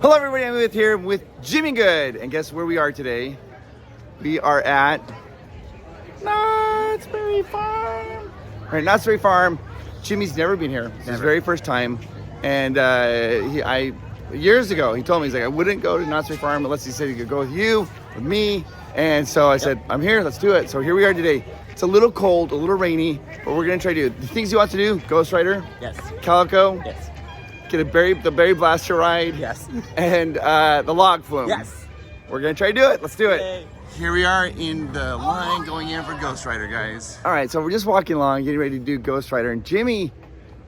Hello everybody, I'm here with Jimmy Good, and guess where we are today? We are at Knott's Berry Farm. All right, Knott's Berry Farm. Jimmy's never been here. It's his very first time, and years ago he told me, he's like, I wouldn't go to Knott's Berry Farm unless he said he could go with you, with me, and so I said, I'm here, let's do it. So here we are today. It's a little cold, a little rainy, but we're gonna try to do the things you want to do. Ghost Rider. Yes. Calico. Yes. Get the berry blaster ride. Yes. And the log flume. Yes. We're gonna try to do it. Let's do it. Yay. Here we are in the line going in for Ghost Rider, guys. All right, so we're just walking along, getting ready to do Ghost Rider. And Jimmy,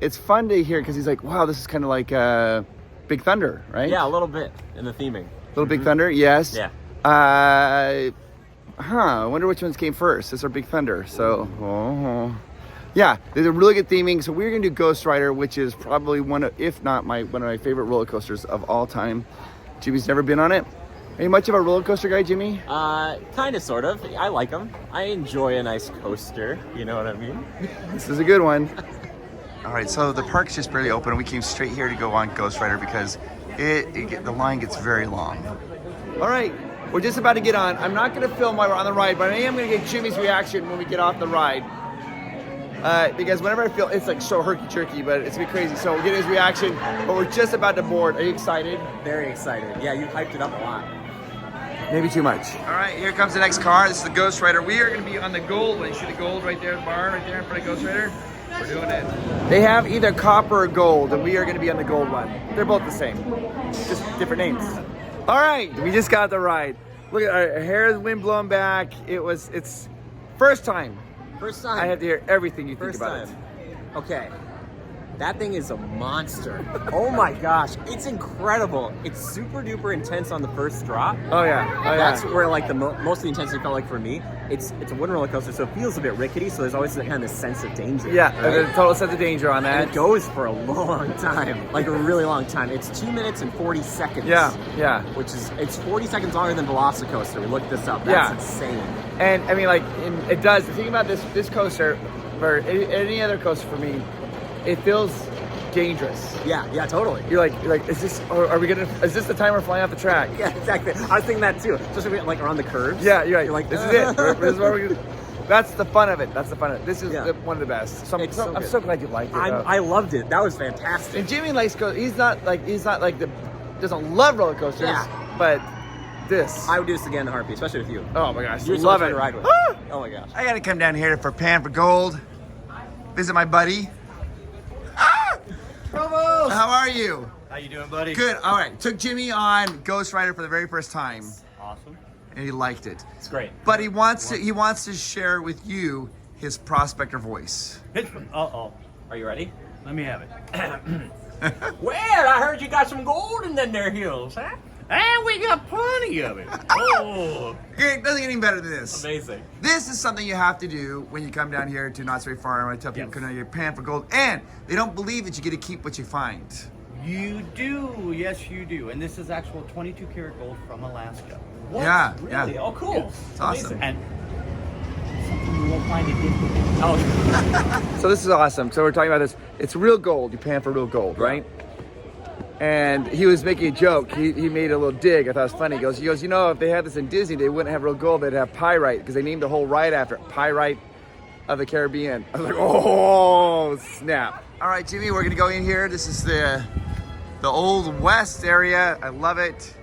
it's fun to hear because he's like, wow, this is kind of like Big Thunder, right? Yeah, a little bit in the theming. Little Big Thunder, yes. Yeah. I wonder which ones came first. This or Big Thunder. So, yeah, there's a really good theming. So we're gonna do Ghost Rider, which is probably one of my favorite roller coasters of all time. Jimmy's never been on it. Are you much of a roller coaster guy, Jimmy? Kind of, sort of. I like them. I enjoy a nice coaster. You know what I mean? This is a good one. All right, so the park's just barely open. We came straight here to go on Ghost Rider because the line gets very long. All right, we're just about to get on. I'm not gonna film while we're on the ride, but I am gonna get Jimmy's reaction when we get off the ride. Because whenever I feel, it's like so herky-jerky, but it's gonna be crazy. So we'll get his reaction, but we're just about to board. Are you excited? Very excited. Yeah, you hyped it up a lot. Maybe too much. All right, here comes the next car. This is the Ghost Rider. We are gonna be on the gold one. You see the gold right there, the bar right there in front of Ghost Rider? We're doing it. They have either copper or gold, and we are gonna be on the gold one. They're both the same, just different names. All right, we just got the ride. Look at our hair, the wind blowing back. It's first time. First time. I had to hear everything you think First about time. it. Okay. That thing is a monster. Oh my gosh, it's incredible. It's super duper intense on the first drop. Oh yeah, That's where like the most of the intensity felt like for me. It's a wooden roller coaster, so it feels a bit rickety. So there's always kind of this sense of danger. Yeah, right? there's a total sense of danger on that. And it goes for a long time, like a really long time. It's 2 minutes and 40 seconds. Yeah. It's 40 seconds longer than Velocicoaster. We looked this up. That's insane. And I mean, like, it does. The thing about this coaster, or any other coaster for me, it feels dangerous. Yeah, totally. You're like, is this the time we're flying off the track? Yeah, exactly. I was thinking that too. Especially like around the curves. Yeah, you're right. You're like, this is it. This is where we're gonna. That's the fun of it. This is one of the best. So I'm so glad you liked it. I loved it. That was fantastic. And Jimmy likes he's not like doesn't love roller coasters, but this. I would do this again in a heartbeat, especially with you. Oh my gosh, You're love so it. to ride with. Oh my gosh. I gotta come down here for Pan for Gold. Visit my buddy. Provost! How are you? How you doing, buddy? Good. All right. Took Jimmy on Ghost Rider for the very first time, Awesome. and he liked it. It's great. But he wants to share with you his prospector voice. Uh-oh. Are you ready? Let me have it. Well, I heard you got some gold in their hills, huh? And we got plenty of it. Oh. It doesn't get any better than this. Amazing. This is something you have to do when you come down here to Knott's Berry Farm. I tell people come down here, Pan for Gold, and they don't believe that you get to keep what you find. You do. Yes, you do. And this is actual 22 karat gold from Alaska. What? Yeah, Really? yeah. Oh, cool. It's awesome. And something you won't find in Disneyland. Oh, So this is awesome. So we're talking about this. It's real gold. You pan for real gold, right? And he was making a joke. He made a little dig. I thought it was funny. He goes, you know, if they had this in Disney, they wouldn't have real gold. They'd have pyrite because they named the whole ride after it. Pyrite of the Caribbean. I was like, oh, snap. All right, Jimmy, we're going to go in here. This is the Old West area. I love it.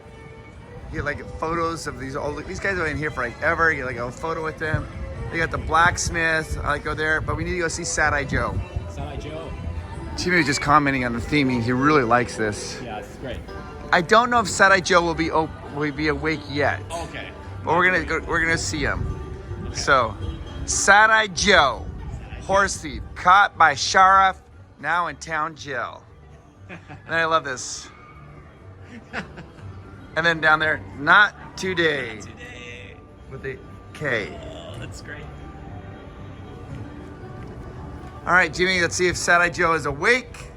You get like photos of these guys have been in here for like ever. You get like a photo with them. They got the blacksmith. I like go there, but we need to go see Sad-Eye Joe. Sad-Eye Joe. Jimmy was just commenting on the theming. He really likes this. Yeah, it's great. I don't know if Sad-Eye Joe will be awake yet. Okay. But we're gonna see him. Okay. So, Sad-Eye Joe, horse thief, caught by sheriff, now in town jail. And I love this. And then down there, not today. With the K. Oh, that's great. All right, Jimmy, let's see if Sad-Eye Joe is awake.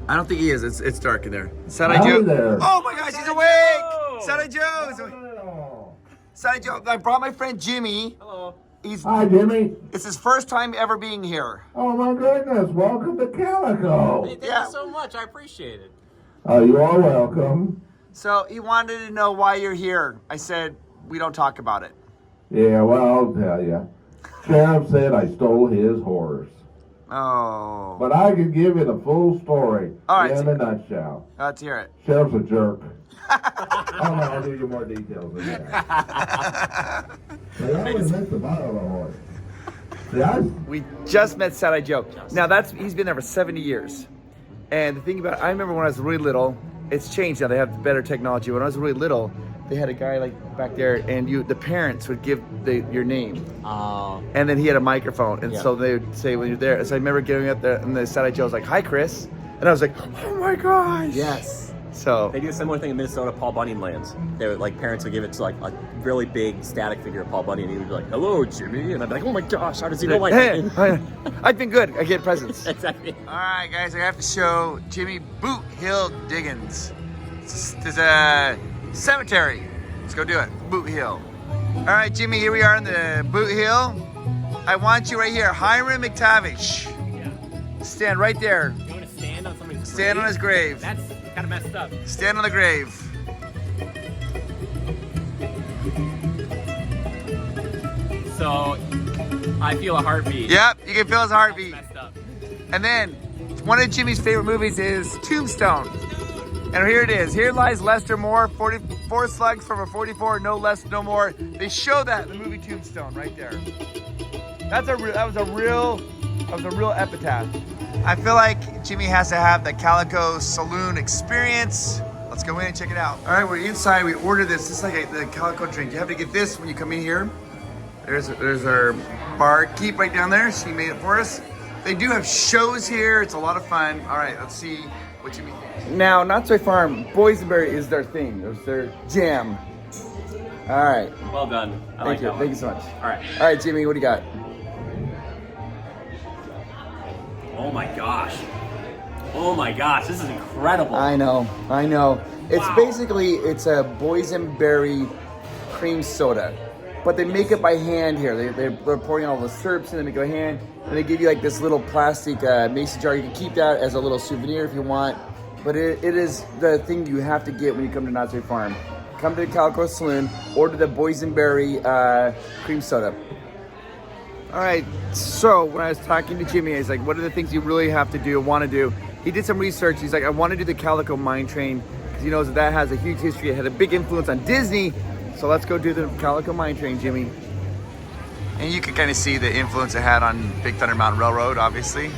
I don't think he is. It's dark in there. Sad-Eye Joe. There. Oh my gosh, he's awake! Sad-Eye Joe. Sad-Eye Joe. I brought my friend Jimmy. Hello. Hi, Jimmy. It's his first time ever being here. Oh, my goodness. Welcome to Calico. Hey, thank you so much. I appreciate it. Oh, you are welcome. So he wanted to know why you're here. I said, we don't talk about it. Yeah, well, I'll tell you. Sheriff said I stole his horse. Oh. But I could give you the full story All right. in a nutshell. Let's hear it. Sheriff's a jerk. Oh, no, I'll give you more details than that. But I always miss the bottom of the horse. Yeah. We just met Sad Eye Joe. Now he's been there for 70 years. And the thing about it, I remember when I was really little, it's changed now. They have better technology. When I was really little, they had a guy like back there, and the parents would give your name. And then he had a microphone, and so they would say when you're there. So I remember getting up there, and the Sad Eye Joe was like, "Hi, Chris," and I was like, "Oh my gosh!" Yes. So they do a similar thing in Minnesota. Paul Bunyan lands. They would, like, parents would give it to like a really big static figure of Paul Bunyan, and he would be like, "Hello, Jimmy," and I'd be like, "Oh my gosh, how does he know my name?" I've been good. I get presents. Exactly. All right, guys, I have to show Jimmy Boot Hill Diggins. There's a cemetery. Let's go do it. Boot Hill. All right, Jimmy, here we are in the Boot Hill. I want you right here, Hiram McTavish. Stand right there. You want to stand on somebody's Stand grave? on his grave. That's kind of messed up. Stand on the grave. So, I feel a heartbeat. Yep, you can feel his heartbeat. That's messed up. And then, one of Jimmy's favorite movies is Tombstone. And here it is. Here lies Lester Moore, 44 slugs from a 44, no less, no more. They show that in the movie Tombstone right there. That was a real epitaph. I feel like Jimmy has to have the Calico Saloon experience. Let's go in and check it out. All right, we're inside. We ordered this. This is like the Calico drink. You have to get this when you come in here. There's our barkeep right down there. She made it for us. They do have shows here. It's a lot of fun. All right, let's see what Jimmy thinks. Now, Not So Farm, boysenberry is their thing. It's their jam. All right. Well done. Thank you. Thank you so much. All right. All right, Jimmy, what do you got? Oh my gosh. Oh my gosh, this is incredible. I know. It's Wow. basically, it's a boysenberry cream soda. But they make it by hand here. They're pouring all the syrups in, they make it by hand. And they give you like this little plastic mason jar. You can keep that as a little souvenir if you want. But it is the thing you have to get when you come to Not So Farm. Come to the Calico Saloon, order the boysenberry cream soda. All right, so when I was talking to Jimmy, I was like, what are the things you really have to do, want to do? He did some research. He's like, I want to do the Calico Mine Train because he knows that has a huge history. It had a big influence on Disney. So let's go do the Calico Mine Train, Jimmy. And you can kind of see the influence it had on Big Thunder Mountain Railroad, obviously.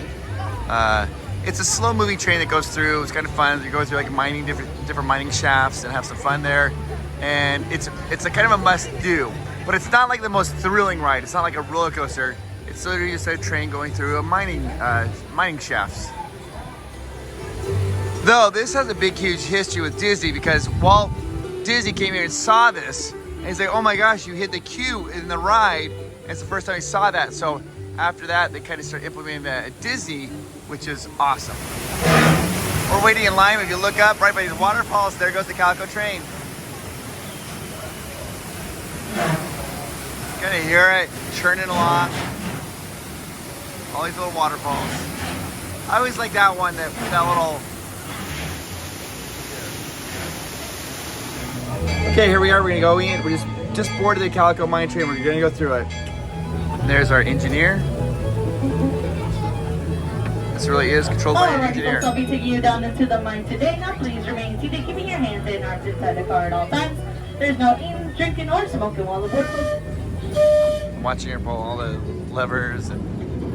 It's a slow moving train that goes through. It's kind of fun. You go through like mining different mining shafts and have some fun there. And it's a kind of a must do. But it's not like the most thrilling ride. It's not like a roller coaster. It's literally just a train going through a mining shafts. Though this has a big, huge history with Disney because Walt Disney came here and saw this, and he's like, "Oh my gosh, you hit the queue in the ride." And it's the first time he saw that. So after that, they kind of started implementing that at Disney, which is awesome. We're waiting in line. If you look up right by these waterfalls, there goes the Calico train. Gonna hear it churning along. All these little waterfalls. I always like that one, that little. Okay, here we are. We're gonna go in. We just boarded the Calico Mine Train. We're gonna go through it. And there's our engineer. This really is controlled by an engineer. Folks, I'll be taking you down into the mine today. Now please remain seated, keeping your hands and arms inside the car at all times. There's no eating, drinking, or smoking while aboard. I'm watching her pull all the levers and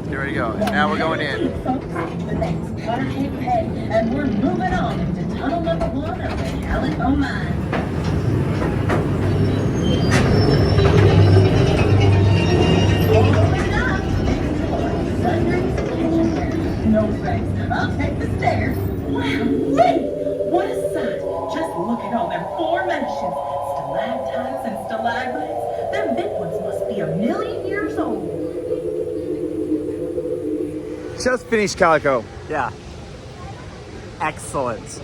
get ready to go. And now we're going in. The next car keep ahead, and we're moving on into tunnel number 1 of the Calico Mine. Open up, sunrise kitchen. No thanks, I'll take the stairs. Wow, wait, what a sight. Just look at all them formations. Stalactites and stalagmites. Them big ones must be 1,000,000 years old. Just finished Calico. Yeah. Excellent.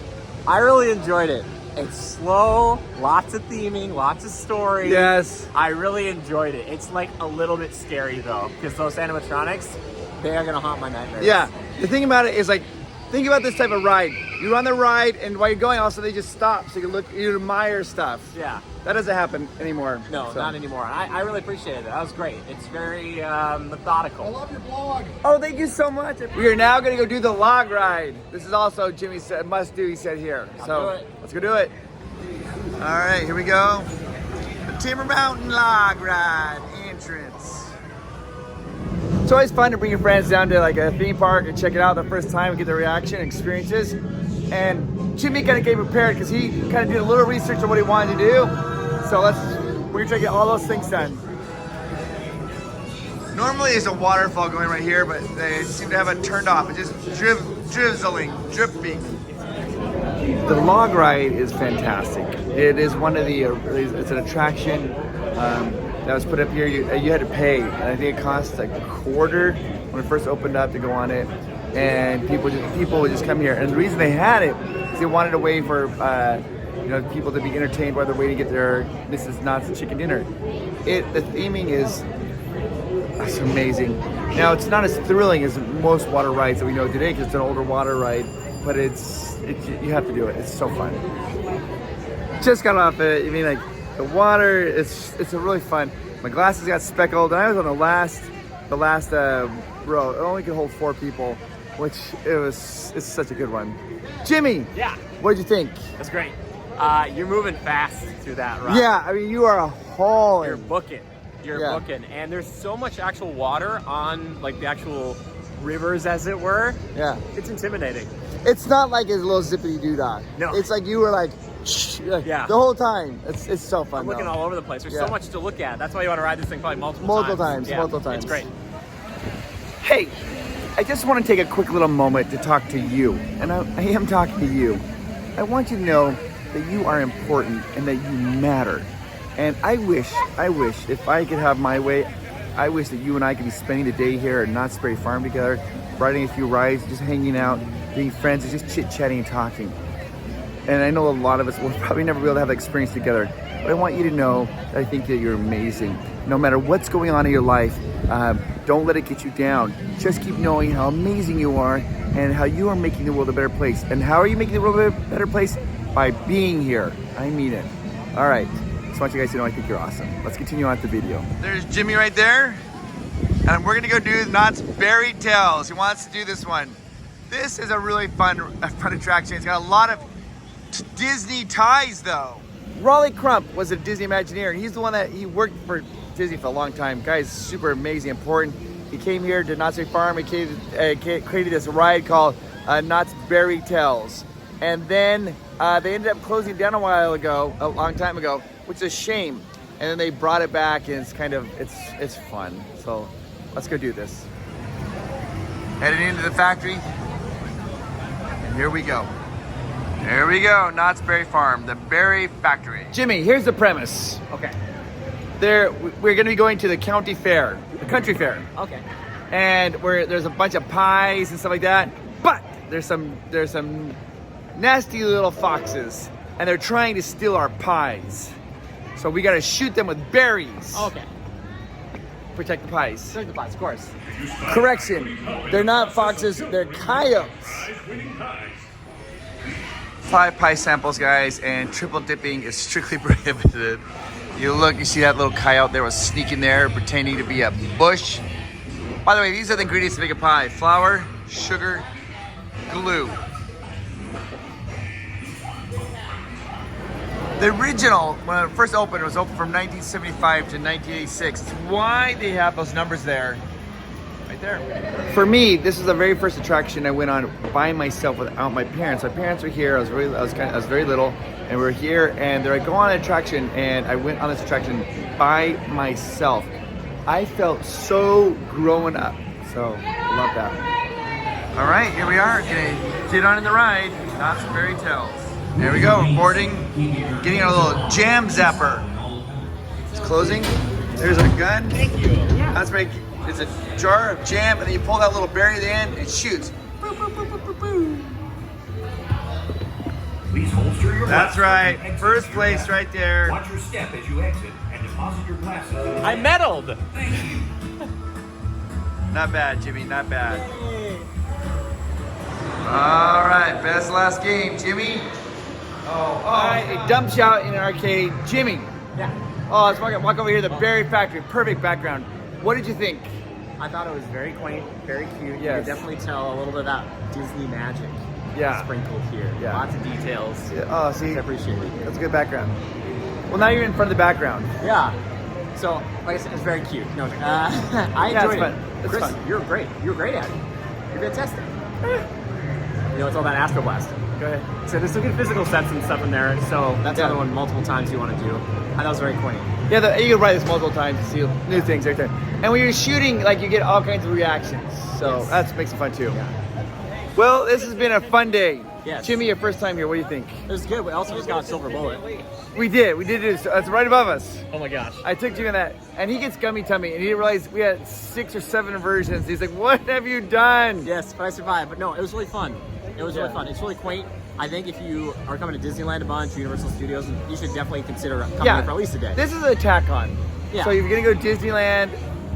I really enjoyed it. It's slow, lots of theming, lots of story. Yes. I really enjoyed it. It's like a little bit scary though, because those animatronics, they are gonna haunt my nightmares. Yeah. The thing about it is like, think about this type of ride. You're on the ride, and while you're going, also they just stop so you can look, you admire stuff. Yeah. That doesn't happen anymore. No, so. not anymore. I really appreciated it. That was great. It's very methodical. I love your blog. Oh, thank you so much. We are now going to go do the log ride. This is also Jimmy said must do. He said here. Do it. Let's go do it. All right, here we go. The Timber Mountain log ride entrance. It's always fun to bring your friends down to like a theme park and check it out the first time and get the reaction experiences. And Jimmy kind of came prepared because he kind of did a little research on what he wanted to do. So we're gonna try to get all those things done. Normally there's a waterfall going right here, but they seem to have it turned off. It's just drizzling, dripping. The log ride is fantastic. It is one of the, it's an attraction that was put up here. You had to pay, and I think it cost like $25 when it first opened up to go on it. And people would just come here. And the reason they had it is they wanted a way for people to be entertained while they're waiting to get their Mrs. Knott's chicken dinner. The theming is amazing. Now it's not as thrilling as most water rides that we know today because it's an older water ride, but you have to do it. It's so fun. Just got off it. I mean, like the water. It's a really fun. My glasses got speckled, and I was on the last row. It only could hold 4 people. Which it's such a good one. Jimmy, Yeah. What'd you think? That's great. You're moving fast through that ride. Yeah, I mean you are hauling. You're booking. You're booking. And there's so much actual water on like the actual rivers, as it were. Yeah. It's intimidating. It's not like a little zippity doo-dah. No. It's like you were like, Yeah. the whole time. It's so fun. I'm looking though. all over the place. There's Yeah. so much to look at. That's why you want to ride this thing probably multiple times. Yeah, Multiple times. It's great. Hey, I just want to take a quick little moment to talk to you. And I am talking to you. I want you to know that you are important and that you matter. And I wish if I could have my way, I wish that you and I could be spending the day here at Knott's Berry Farm together, riding a few rides, just hanging out, being friends, and just chit-chatting and talking. And I know a lot of us will probably never be able to have that experience together. But I want you to know that I think that you're amazing. No matter what's going on in your life, don't let it get you down. Just keep knowing how amazing you are and how you are making the world a better place. And how are you making the world a better place? By being here. I mean it. All right. Just want you guys to know I think you're awesome. Let's continue on with the video. There's Jimmy right there. And we're going to go do Knott's Berry Tales. He wants to do this one. This is a really fun attraction. It's got a lot of Disney ties though. Raleigh Crump was a Disney Imagineer, and he's the one that he worked for Disney for a long time. Guy's super amazing, important. He came here to Knott's Berry Farm and created this ride called Knott's Berry Tales. And then they ended up closing down a long time ago, which is a shame. And then they brought it back, and it's fun. So let's go do this. Heading into the factory, and here we go. There we go, Knott's Berry Farm, the berry factory. Jimmy, here's the premise. Okay. We're gonna be going to the county fair, the country fair. Okay. And there's a bunch of pies and stuff like that, but there's some nasty little foxes, and they're trying to steal our pies. So we gotta shoot them with berries. Okay. Protect the pies. Protect the pies, of course. Correction, they're not foxes, they're coyotes. 5 pie samples, guys, and triple dipping is strictly prohibited. You see that little coyote there was sneaking there, pretending to be a bush. By the way, these are the ingredients to make a pie: flour, sugar, glue. The original, when it first opened, it was open from 1975 to 1986. That's why they have those numbers there. Right there. For me, this is the very first attraction I went on by myself without my parents. My parents were here. I was very little, and we were here. And they're like, "Go on an attraction," and I went on this attraction by myself. I felt so grown up. So I love that. All right, here we are. Gonna get on in the ride. Knott's Berry Tales. There we go. Boarding. Getting a little jam zapper. It's closing. There's a gun. Thank you. That's right. It's a jar of jam, and then you pull that little berry at the end, and it shoots. Boop, boop, boop, boop, boop, boop. Please holster your That's glasses right. and exit First your place bag. right there. Watch your step as you exit and deposit your glasses. I meddled. Thank you. Not bad, Jimmy, not bad. All right, best last game, Jimmy. All right, a dump shot in an arcade. Jimmy. Yeah. Oh, let's walk over here, the Berry Factory. Perfect background. What did you think? I thought it was very quaint, very cute. You Yes. could definitely tell a little bit about Disney magic Yeah. sprinkled here. Yeah. Lots of details. Yeah, oh, see, I appreciate it. that's a good background. Well, now you're in front of the background. Yeah. So, like I said, it's very cute. No, I Yeah, enjoyed it's fun. it. It's Chris, fun. you're great. You're great at it. You're fantastic. You know, it's all that Astro Blast. Go ahead. So there's some good physical sets and stuff in there. So that's Yeah. another one multiple times you want to do. I thought it was very quaint. Yeah, you can write this multiple times to see new things right there. And when you're shooting, like, you get all kinds of reactions. So Yes. that makes it fun too. Well, this has been a fun day. Yes. Jimmy, your first time here. What do you think? It was good. We also just got a silver bullet. We did it. It's right above us. Oh my gosh. I took Jimmy on that, and he gets gummy tummy, and he didn't realize we had 6 or 7 versions. He's like, "What have you done?" Yes, but I survived. But no, it was really fun. It was really Yeah. fun. It's really quaint. I think if you are coming to Disneyland a bunch, Universal Studios, you should definitely consider coming Yeah. here for at least a day. This is a tack on. Yeah. So if you're gonna go to Disneyland,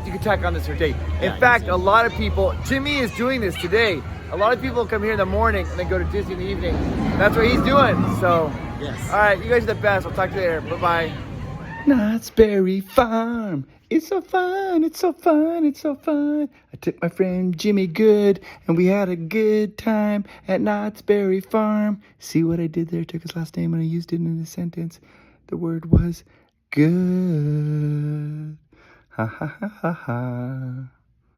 you can tack on this for a day. In Yeah, fact, easy. a lot of people, Jimmy is doing this today. A lot of people come here in the morning and then go to Disney in the evening. That's what he's doing. So, Yes. all right, you guys are the best. I'll talk to you later. Bye-bye. Knott's Berry Farm. It's so fun, it's so fun, it's so fun. I took my friend Jimmy Good, and we had a good time at Knott's Berry Farm. See what I did there? Took his last name and I used it in a sentence. The word was good. Ha ha ha ha ha.